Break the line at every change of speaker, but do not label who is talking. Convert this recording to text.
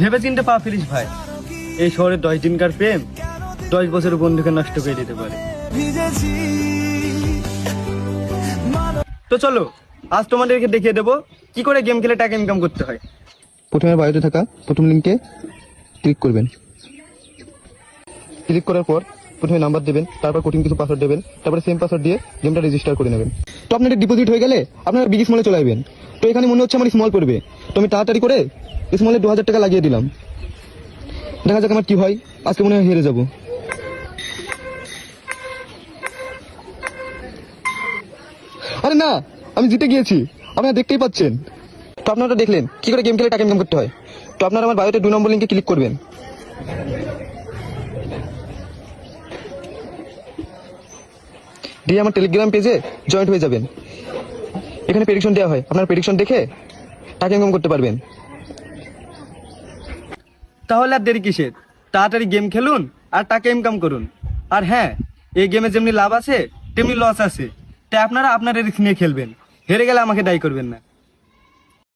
ভেবে চিন্তে পা ফেলিস ভাই, এই শহরে 10 দিনকার প্রেম 10 বছরের বন্ধুকে নষ্ট করে দিতে পারে। তো চলো আজ তোমাদেরকে দেখিয়ে দেবো কি করে গেম খেলে টাকা ইনকাম করতে হয়।
প্রথমে বায়োতে থাকা প্রথম লিঙ্কে ক্লিক করবেন। ক্লিক করার পর প্রথমে নাম্বার দেবেন, তারপর কঠিন কিছু পাসওয়ার্ড দেবেন, তারপরে সেম পাসওয়ার্ড দিয়ে গেমটা রেজিস্টার করে নেবেন। তো আপনাদের ডিপোজিট হয়ে গেলে আপনারা বিগ স্মলে চলে আসবেন। তো এখানে মনে হচ্ছে আমার স্মল পড়বে, তো আমি তাড়াতাড়ি করে স্মলে 2000 টাকা লাগিয়ে দিলাম। দেখা যাক আমার কি হয়, আজকে মনে হয় হেরে যাব। আরে না, আমি জিতে গিয়েছি, আপনারা দেখতেই পাচ্ছেন। তো আপনারা দেখলেন কি করে গেম খেলে টাকা ইনকাম করতে হয়। তো আপনারা আমার বায়োতে 2 নম্বর লিঙ্কে ক্লিক করবেন। দিয়ে আমার টেলিগ্রাম পেজে জয়েন্ট হয়ে যাবেন। এখানে প্রেডিকশন দেওয়া হয়, আপনার প্রেডিকশন দেখে টাকা ইনকাম করতে পারবেন।
তাহলে আর দেরি কিসের, তাড়াতাড়ি গেম খেলুন আর টাকা ইনকাম করুন। আর হ্যাঁ, এই গেমে যেমনি লাভ আছে তেমনি লস আছে, তাই আপনারা আপনার রিস্ক নিয়ে খেলবেন। হেরে গেলে আমাকে দায়ী করবেন না।